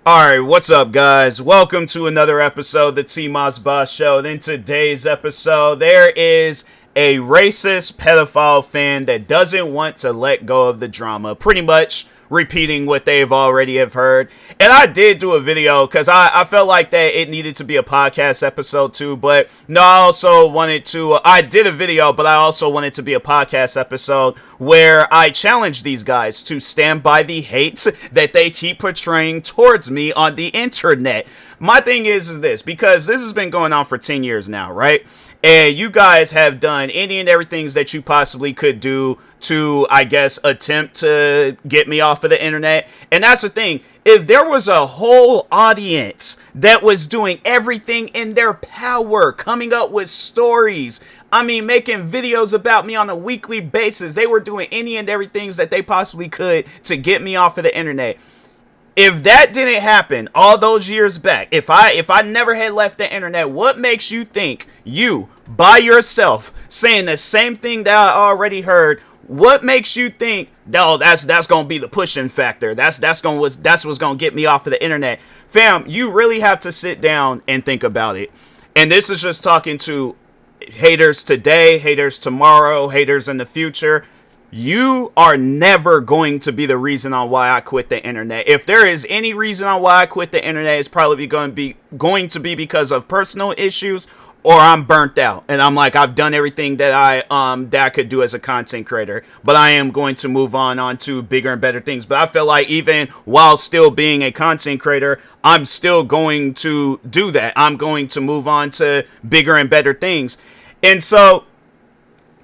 Alright, what's up, guys? Welcome to another episode of the TMossBoss Show. And in today's episode, there is a racist pedophile fan that doesn't want to let go of the drama. Pretty much repeating what they've already have heard. And I did do a video because I felt like that it needed to be a podcast episode too. But no, I also wanted to, I did a video, but I also wanted to be a podcast episode where I challenge these guys to stand by the hate that they keep portraying towards me on the internet. My thing is this, because this has been going on for 10 years now, right? And you guys have done any and everything that you possibly could do to, I guess, attempt to get me off of the internet. And that's the thing. If there was a whole audience that was doing everything in their power, coming up with stories, making videos about me on a weekly basis, they were doing any and everything that they possibly could to get me off of the internet. If that didn't happen all those years back, if I never had left the internet, what makes you think you, by yourself, saying the same thing that I already heard, what makes you think, oh, that's gonna be the pushing factor? That's what's gonna get me off of the internet? Fam, you really have to sit down and think about it. And this is just talking to haters today, haters tomorrow, haters in the future. You are never going to be the reason on why I quit the internet. If there is any reason on why I quit the internet, it's probably going to be because of personal issues, or I'm burnt out and I'm like, I've done everything that I could do as a content creator, but I am going to move on to bigger and better things. But I feel like even while still being a content creator, I'm still going to do that. I'm going to move on to bigger and better things. And so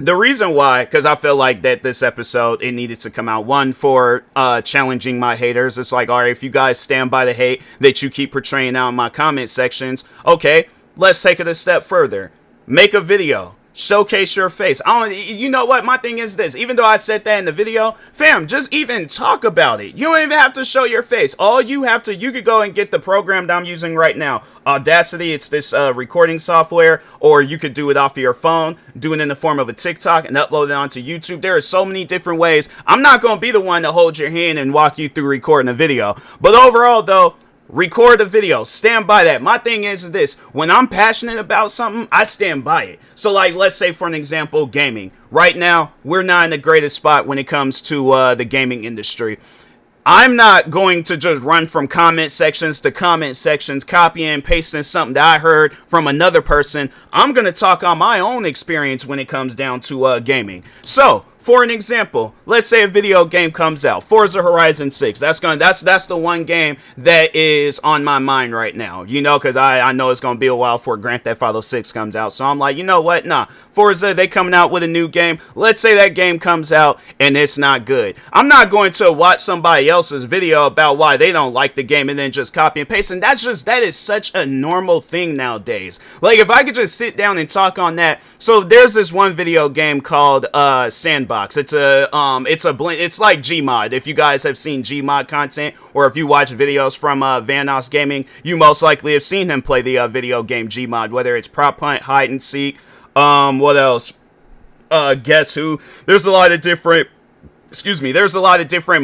the reason why, because I feel like that this episode, it needed to come out, one, for challenging my haters. It's like, all right, if you guys stand by the hate that you keep portraying out in my comment sections, okay, let's take it a step further. Make a video. Showcase your face. You know what? My thing is this. Even though I said that in the video, fam, just even talk about it. You don't even have to show your face. All you have to, you could go and get the program that I'm using right now. Audacity, it's this recording software, or you could do it off of your phone, do it in the form of a TikTok and upload it onto YouTube. There are so many different ways. I'm not going to be the one to hold your hand and walk you through recording a video. But overall, though, record a video. Stand by that. My thing is this. When I'm passionate about something, I stand by it. So, like, let's say, for an example, gaming. Right now, we're not in the greatest spot when it comes to the gaming industry. I'm not going to just run from comment sections to comment sections, copying and pasting something that I heard from another person. I'm going to talk on my own experience when it comes down to gaming. So, for an example, let's say a video game comes out, Forza Horizon 6. That's the one game that is on my mind right now, you know, because I know it's going to be a while before Grand Theft Auto 6 comes out. So I'm like, you know what? Nah, Forza, they coming out with a new game. Let's say that game comes out and it's not good. I'm not going to watch somebody else's video about why they don't like the game and then just copy and paste. And that is such a normal thing nowadays. Like, if I could just sit down and talk on that. So there's this one video game called Sandbox. It's a blend. It's like Gmod. If you guys have seen Gmod content, or if you watch videos from Vanos Gaming, you most likely have seen him play the video game Gmod. Whether it's prop hunt, hide and seek, what else? Guess who? There's a lot of different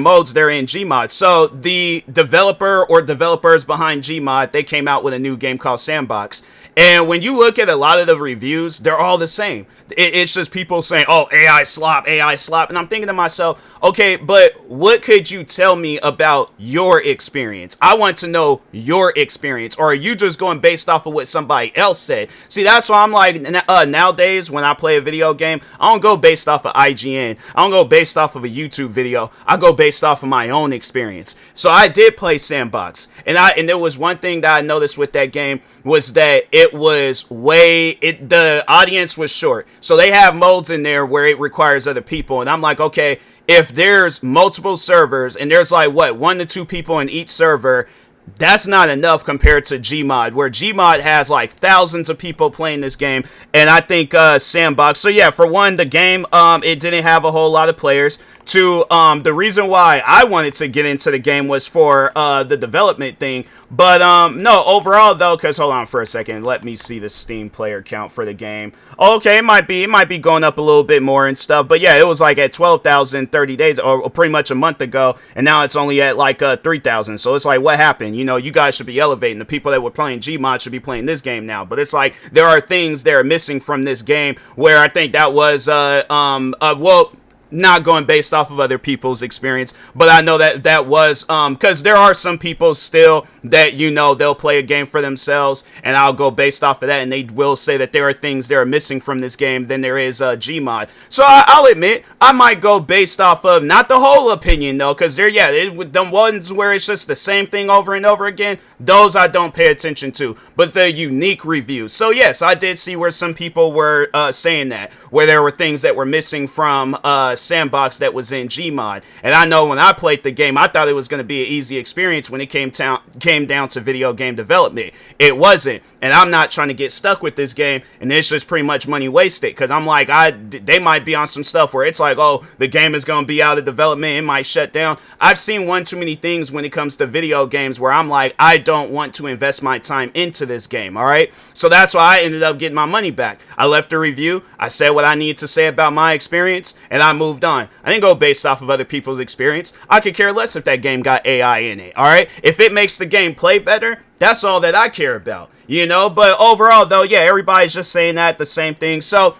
modes there in Gmod. So the developer or developers behind Gmod, they came out with a new game called Sandbox. And when you look at a lot of the reviews, they're all the same. It's just people saying, oh, AI slop. And I'm thinking to myself, okay, but what could you tell me about your experience? I want to know your experience. Or are you just going based off of what somebody else said? See, that's why I'm like, nowadays, when I play a video game, I don't go based off of IGN. I don't go based off of a YouTube video. I go based off of my own experience. So I did play Sandbox. And there was one thing that I noticed with that game was that the audience was short. So they have modes in there where it requires other people. And I'm like, okay, if there's multiple servers and there's like, 1 to 2 people in each server, that's not enough compared to Gmod, where Gmod has like thousands of people playing this game. And I think Sandbox. So yeah, for one, the game, it didn't have a whole lot of players. to the reason why I wanted to get into the game was for the development thing. But no, overall though, because hold on for a second, let me see the Steam player count for the game. Okay, it might be going up a little bit more and stuff, but yeah, it was like at 12,000 30 days, or pretty much a month ago, and now it's only at like 3,000. So it's like, what happened? You know, you guys should be elevating. The people that were playing Gmod should be playing this game now. But it's like there are things that are missing from this game where I think that was well, not going based off of other people's experience, but I know that was because there are some people still that, you know, they'll play a game for themselves, and I'll go based off of that, and they will say that there are things that are missing from this game than there is Gmod. So I'll admit I might go based off of not the whole opinion though, because the ones where it's just the same thing over and over again, those I don't pay attention to, but the unique reviews. So yes, I did see where some people were saying that, where there were things that were missing from sandbox that was in Gmod. And I know when I played the game, I thought it was going to be an easy experience when it came down to video game development. It wasn't. And I'm not trying to get stuck with this game, and it's just pretty much money wasted, because I'm like, they might be on some stuff where it's like, oh, the game is going to be out of development, it might shut down. I've seen one too many things when it comes to video games where I'm like, I don't want to invest my time into this game, all right? So that's why I ended up getting my money back. I left a review, I said what I needed to say about my experience, and I moved on. I didn't go based off of other people's experience. I could care less if that game got AI in it, all right? If it makes the game play better, that's all that I care about, you know? But overall, though, yeah, everybody's just saying that, the same thing. So,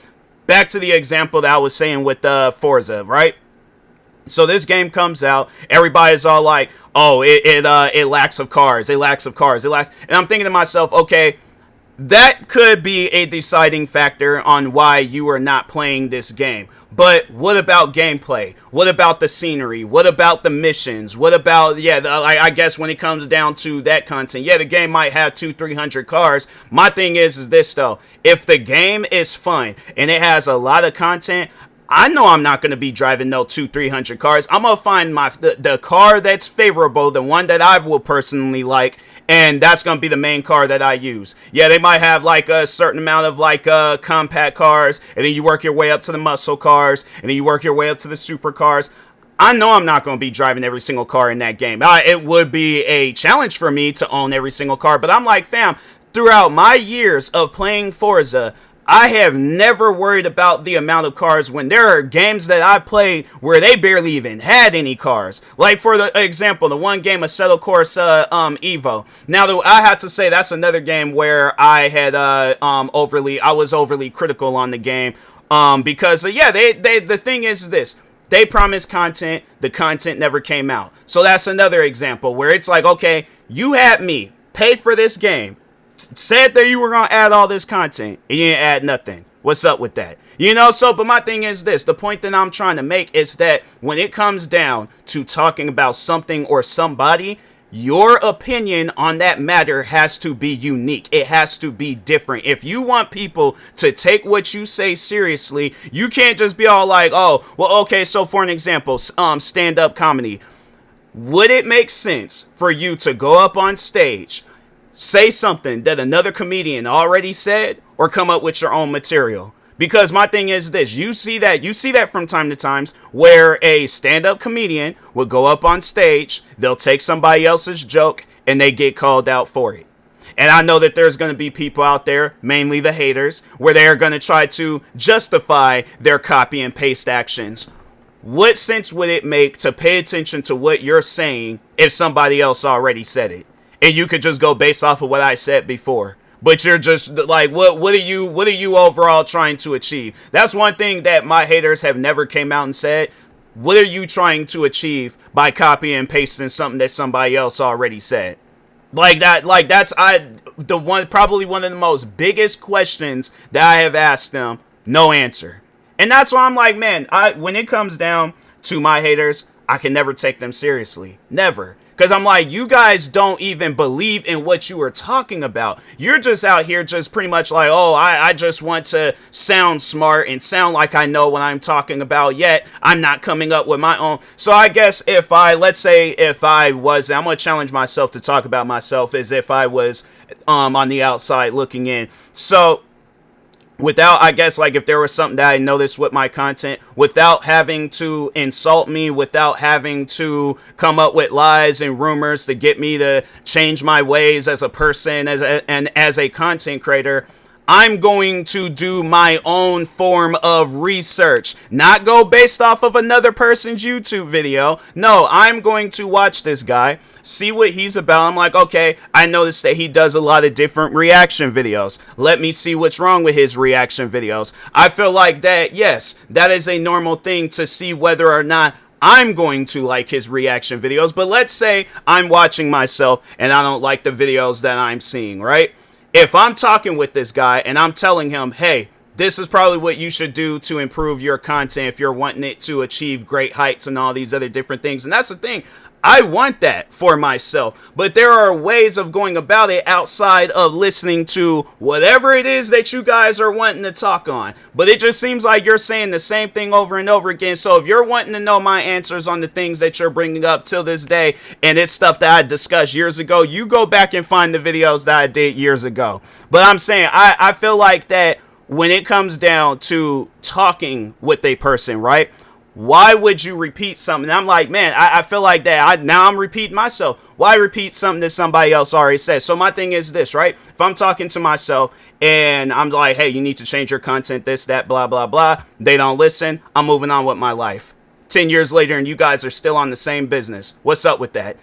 back to the example that I was saying with Forza, right? So this game comes out, everybody's all like, oh, it lacks of cars, and I'm thinking to myself, okay, that could be a deciding factor on why you are not playing this game. But what about gameplay? What about the scenery? What about the missions? What about, I guess when it comes down to that content, yeah, the game might have 200-300 cars. My thing is this though, if the game is fun and it has a lot of content, I know I'm not going to be driving no 200-300 cars. I'm going to find the car that's favorable, the one that I will personally like, and that's going to be the main car that I use. Yeah, they might have like a certain amount of like compact cars, and then you work your way up to the muscle cars, and then you work your way up to the super cars. I know I'm not going to be driving every single car in that game. It would be a challenge for me to own every single car, but I'm like, fam, throughout my years of playing Forza, I have never worried about the amount of cars when there are games that I played where they barely even had any cars. Like, for the example, the one game, Assetto Corsa Evo. Now, I have to say that's another game where I had I was overly critical on the game because the thing is this. They promised content, the content never came out. So that's another example where it's like, okay, you had me pay for this game, said that you were going to add all this content, and you didn't add nothing. What's up with that? You know, so, but my thing is this. The point that I'm trying to make is that when it comes down to talking about something or somebody, your opinion on that matter has to be unique. It has to be different. If you want people to take what you say seriously, you can't just be all like, oh, well, okay, so for an example, stand-up comedy. Would it make sense for you to go up on stage, say something that another comedian already said, or come up with your own material? Because my thing is this, you see that from time to time where a stand-up comedian will go up on stage, they'll take somebody else's joke, and they get called out for it. And I know that there's going to be people out there, mainly the haters, where they're going to try to justify their copy and paste actions. What sense would it make to pay attention to what you're saying if somebody else already said it? And you could just go based off of what I said before. But you're just like, what are you overall trying to achieve? That's one thing that my haters have never came out and said. What are you trying to achieve by copying and pasting something that somebody else already said? That's probably one of the most biggest questions that I have asked them. No answer. And that's why I'm like, man, when it comes down to my haters, I can never take them seriously. Never. Because I'm like, you guys don't even believe in what you are talking about. You're just out here just pretty much like, oh, I just want to sound smart and sound like I know what I'm talking about, yet I'm not coming up with my own. So I guess let's say if I was, I'm going to challenge myself to talk about myself as if I was on the outside looking in. So without, I guess, like if there was something that I noticed with my content, without having to insult me, without having to come up with lies and rumors to get me to change my ways as a person, and as a content creator, I'm going to do my own form of research, not go based off of another person's YouTube video. No, I'm going to watch this guy, see what he's about. I'm like, okay, I noticed that he does a lot of different reaction videos. Let me see what's wrong with his reaction videos. I feel like that, yes, that is a normal thing to see whether or not I'm going to like his reaction videos. But let's say I'm watching myself and I don't like the videos that I'm seeing, right? If I'm talking with this guy and I'm telling him, hey, this is probably what you should do to improve your content if you're wanting it to achieve great heights and all these other different things. And that's the thing. I want that for myself. But there are ways of going about it outside of listening to whatever it is that you guys are wanting to talk on. But it just seems like you're saying the same thing over and over again. So if you're wanting to know my answers on the things that you're bringing up till this day, and it's stuff that I discussed years ago, you go back and find the videos that I did years ago. But I'm saying, I feel like that when it comes down to talking with a person, right? Why would you repeat something? I'm like, man, I feel like that. Now I'm repeating myself. Why repeat something that somebody else already said? So my thing is this, right? If I'm talking to myself and I'm like, hey, you need to change your content, this, that, blah, blah, blah. They don't listen. I'm moving on with my life. 10 years later and you guys are still on the same business. What's up with that?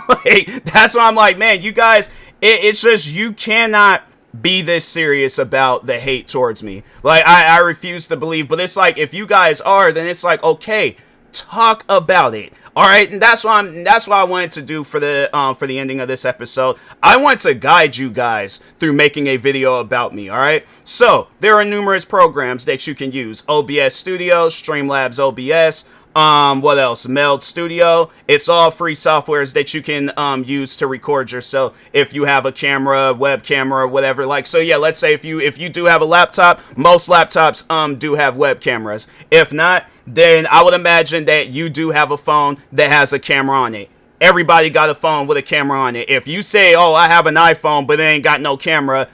Like, that's why I'm like, man, you guys, it's just, you cannot be this serious about the hate towards me. Like, I refuse to believe, but it's like, if you guys are, then it's like, okay, talk about it. All right, and that's what I wanted to do for the ending of this episode. I want to guide you guys through making a video about me. All right, so there are numerous programs that you can use: OBS Studio, Streamlabs OBS. What else? Meld Studio. It's all free softwares that you can use to record yourself if you have a camera, web camera, whatever. Like, so yeah, let's say if you do have a laptop, most laptops do have web cameras. If not, then I would imagine that you do have a phone that has a camera on it. Everybody got a phone with a camera on it. If you say, oh, I have an iPhone, but it ain't got no camera,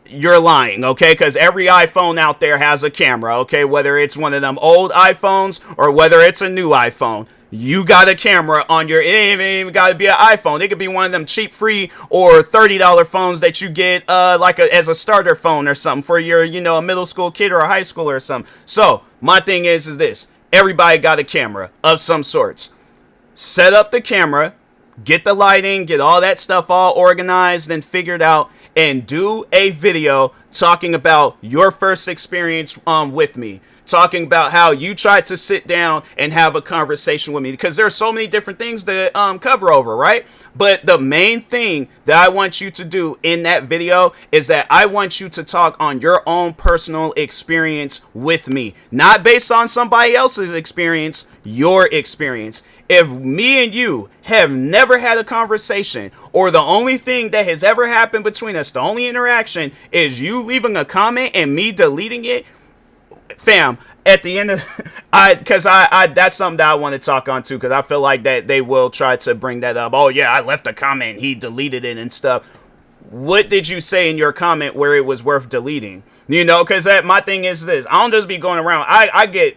you're lying, okay? Because every iPhone out there has a camera, okay? Whether it's one of them old iPhones or whether it's a new iPhone, you got a camera on your, it ain't even got to be an iPhone. It could be one of them cheap, free, or $30 phones that you get as a starter phone or something for your, a middle school kid or a high schooler or something. So my thing is this: everybody got a camera of some sorts. Set up the camera, get the lighting, get all that stuff all organized and figured out, and do a video talking about your first experience with me. Talking about how you tried to sit down and have a conversation with me. Because there are so many different things to cover over, right? But the main thing that I want you to do in that video is that I want you to talk on your own personal experience with me. Not based on somebody else's experience, your experience. If me and you have never had a conversation, or the only thing that has ever happened between us, the only interaction is you leaving a comment and me deleting it, fam, at the end of because that's something that I want to talk on too, because I feel like that they will try to bring that up. Oh yeah, I left a comment, he deleted it and stuff. What did you say in your comment where it was worth deleting? Because my thing is this: I don't just be going around. I get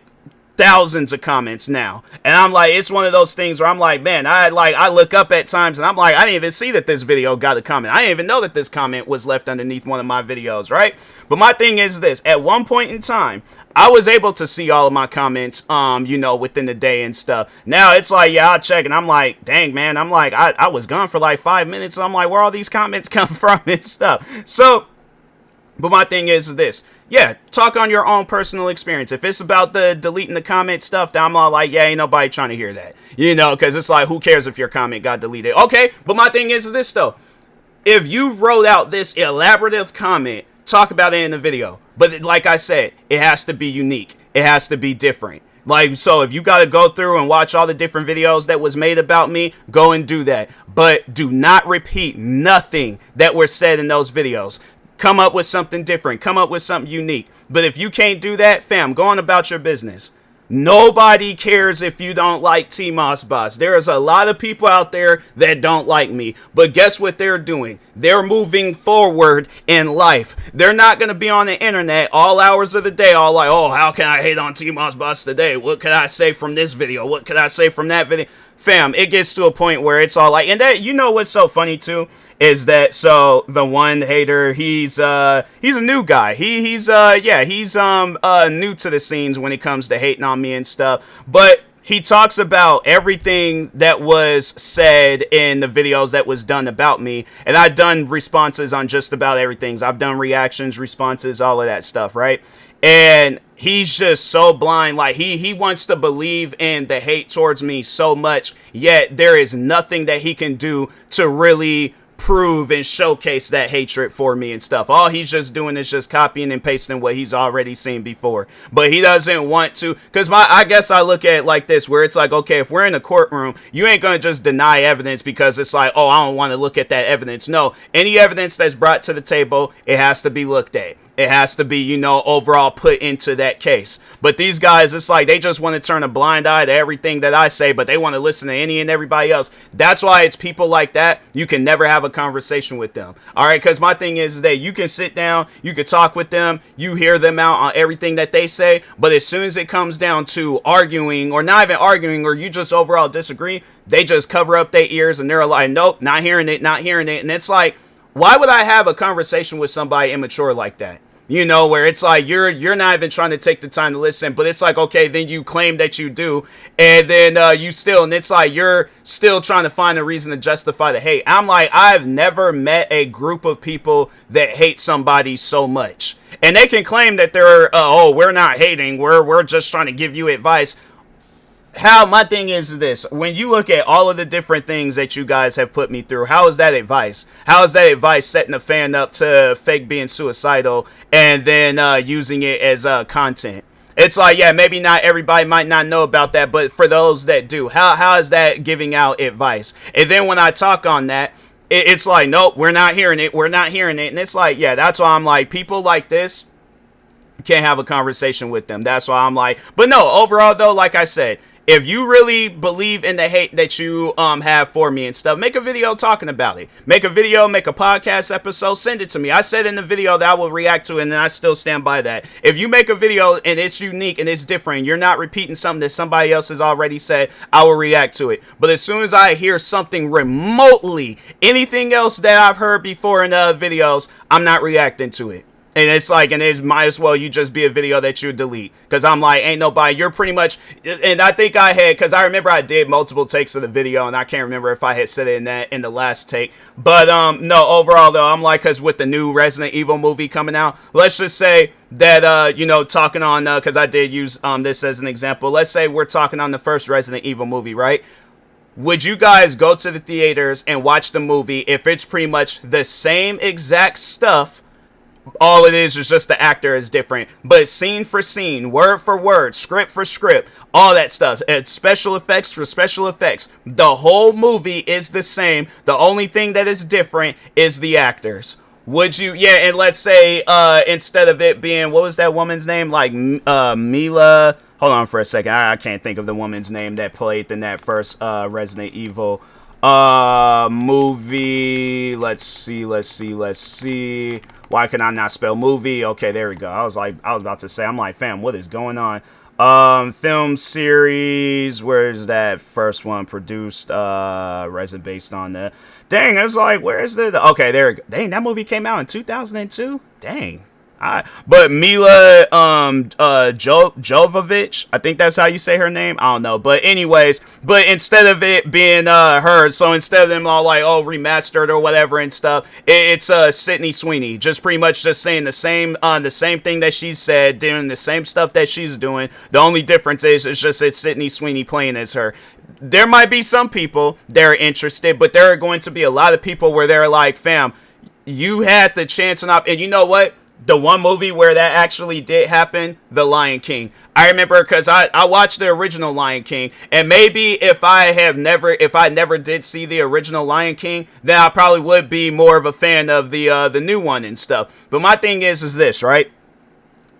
thousands of comments now, and I'm like, it's one of those things where I'm like, man, I look up at times and I'm like, I didn't even see that this video got a comment. I didn't even know that this comment was left underneath one of my videos, right? But my thing is this: at one point in time, I was able to see all of my comments, within the day and stuff. Now it's like, yeah, I'll check, and I'm like, dang, man, I'm like, I was gone for like 5 minutes. So I'm like, where all these comments come from and stuff. So, but my thing is this: yeah, talk on your own personal experience. If it's about the deleting the comment stuff, then I'm all like, yeah, ain't nobody trying to hear that. Because it's like, who cares if your comment got deleted? Okay, but my thing is this, though. If you wrote out this elaborative comment, talk about it in the video. But like I said, it has to be unique. It has to be different. Like, so if you got to go through and watch all the different videos that was made about me, go and do that. But do not repeat nothing that were said in those videos. Come up with something different. Come up with something unique. But if you can't do that, fam, go on about your business. Nobody cares if you don't like TMossBoss. There is a lot of people out there that don't like me. But guess what they're doing? They're moving forward in life. They're not going to be on the internet all hours of the day all like, oh, how can I hate on TMossBoss today? What could I say from this video? What could I say from that video? Fam, it gets to a point where it's all like, and that, you know what's so funny too? Is that, so the one hater, he's a new guy. He's new to the scenes when it comes to hating on me and stuff. But he talks about everything that was said in the videos that was done about me. And I've done responses on just about everything. I've done reactions, responses, all of that stuff, right? And he's just so blind. Like, he wants to believe in the hate towards me so much, yet there is nothing that he can do to really prove and showcase that hatred for me and stuff. All he's just doing is just copying and pasting what he's already seen before. But he doesn't want to, because I guess I look at it like this, where it's like, okay, if we're in a courtroom, you ain't gonna just deny evidence because it's like, oh, I don't want to look at that evidence. No, any evidence that's brought to the table, it has to be looked at. It has to be, overall put into that case. But these guys, it's like they just want to turn a blind eye to everything that I say, but they want to listen to any and everybody else. That's why it's people like that. You can never have a conversation with them. All right, because my thing is that you can sit down, you can talk with them, you hear them out on everything that they say, but as soon as it comes down to arguing, or not even arguing, or you just overall disagree, they just cover up their ears and they're like, nope, not hearing it, not hearing it. And it's like, why would I have a conversation with somebody immature like that? Where it's like you're not even trying to take the time to listen, but it's like, okay, then you claim that you do, and then and it's like you're still trying to find a reason to justify the hate. I'm like, I've never met a group of people that hate somebody so much, and they can claim that they're we're not hating, we're just trying to give you advice. My thing is this: when you look at all of the different things that you guys have put me through, how is that advice? How is that advice setting a fan up to fake being suicidal and then using it as content? It's like, yeah, maybe not everybody might not know about that, but for those that do, how is that giving out advice? And then when I talk on that, it's like, nope, we're not hearing it. We're not hearing it. And it's like, yeah, that's why I'm like, people like this, can't have a conversation with them. That's why I'm like, but no, overall though, like I said, if you really believe in the hate that you have for me and stuff, make a video talking about it. Make a video, make a podcast episode, send it to me. I said in the video that I will react to it, and I still stand by that. If you make a video and it's unique and it's different, you're not repeating something that somebody else has already said, I will react to it. But as soon as I hear something remotely, anything else that I've heard before in videos, I'm not reacting to it. And it's like, and it might as well you just be a video that you delete. Because I'm like, ain't nobody, you're pretty much, and I think I had, because I remember I did multiple takes of the video, and I can't remember if I had said it in the last take. But no, overall though, I'm like, because with the new Resident Evil movie coming out, let's just say that, talking on, because I did use this as an example. Let's say we're talking on the first Resident Evil movie, right? Would you guys go to the theaters and watch the movie if it's pretty much the same exact stuff? All it is just the actor is different, but scene for scene, word for word, script for script, all that stuff, special effects for special effects, the whole movie is the same. The only thing that is different is the actors. Would you, yeah, and let's say instead of it being, what was that woman's name, like Mila, hold on for a second, I can't think of the woman's name that played in that first Resident Evil movie. Let's see. Why can I not spell movie? Okay, there we go. I was about to say, I'm like, fam, what is going on? Film series, where's that first one produced, Resident based on the, dang, it's like, where's okay, there we go. Dang, that movie came out in 2002? Dang. But Mila Jovovich, I think that's how you say her name. I don't know. But anyways, but instead of it being her, so instead of them all like, oh, remastered or whatever and stuff, it's Sydney Sweeney, just pretty much just saying the same thing that she said, doing the same stuff that she's doing. The only difference is it's just it's Sydney Sweeney playing as her. There might be some people that are interested, but there are going to be a lot of people where they're like, fam, you had the chance and you know what? The one movie where that actually did happen, The Lion King. I remember because I watched the original Lion King, and maybe if I never did see the original Lion King, then I probably would be more of a fan of the new one and stuff. But my thing is this, right?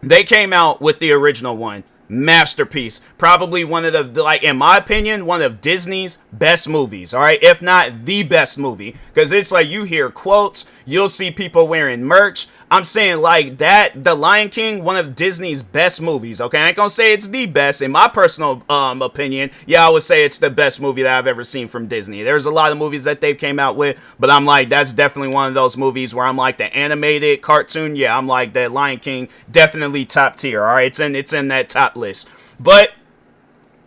They came out with the original one. masterpiece. Probably one of the, like, in my opinion, one of Disney's best movies, all right? If not the best movie. Because it's like you hear quotes, you'll see people wearing merch. I'm saying like that, The Lion King, one of Disney's best movies, okay? I ain't gonna say it's the best. In my personal opinion, yeah, I would say it's the best movie that I've ever seen from Disney. There's a lot of movies that they've came out with, but I'm like, that's definitely one of those movies where I'm like, the animated cartoon, yeah, I'm like, the Lion King, definitely top tier, all right? It's in that top list. But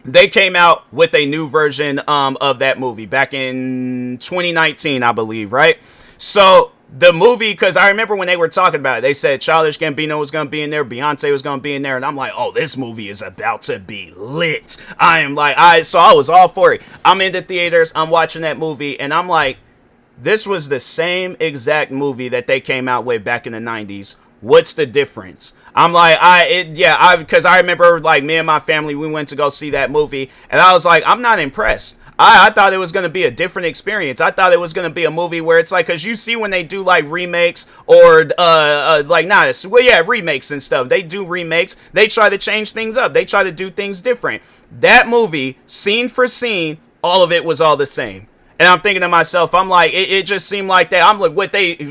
they came out with a new version of that movie back in 2019, I believe, right? So the movie, because I remember when they were talking about it, they said Childish Gambino was going to be in there, Beyonce was going to be in there, and I'm like, oh, this movie is about to be lit. So I was all for it. I'm in the theaters, I'm watching that movie, and I'm like, this was the same exact movie that they came out with back in the 90s. What's the difference? I'm like, because I remember, like, me and my family, we went to go see that movie, and I was like, I'm not impressed. I thought it was going to be a different experience. I thought it was going to be a movie where it's like, because you see when they do like remakes or remakes and stuff. They do remakes. They try to change things up. They try to do things different. That movie, scene for scene, all of it was all the same. And I'm thinking to myself, I'm like, it just seemed like that. I'm like,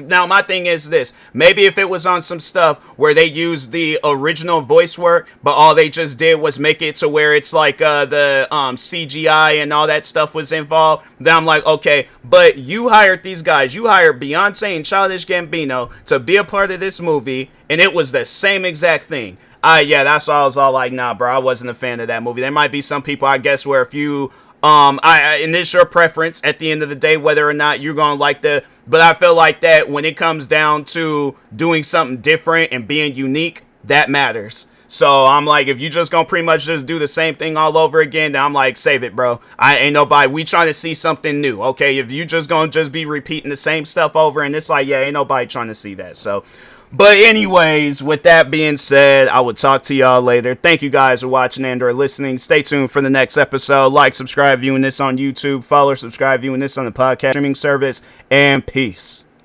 now my thing is this. Maybe if it was on some stuff where they used the original voice work, but all they just did was make it to where it's like the CGI and all that stuff was involved, then I'm like, okay, but you hired these guys. You hired Beyonce and Childish Gambino to be a part of this movie, and it was the same exact thing. That's why I was all like, nah, bro, I wasn't a fan of that movie. There might be some people, I guess, where if you... and it's your preference at the end of the day, whether or not you're going to like but I feel like that when it comes down to doing something different and being unique, that matters. So I'm like, if you just gonna pretty much just do the same thing all over again, then I'm like, save it, bro. We trying to see something new, okay? If you just gonna just be repeating the same stuff over, and it's like, yeah, ain't nobody trying to see that. So, but anyways, with that being said, I will talk to y'all later. Thank you guys for watching and or listening. Stay tuned for the next episode. Like, subscribe, viewing this on YouTube. Follow, subscribe, viewing this on the podcast streaming service. And peace.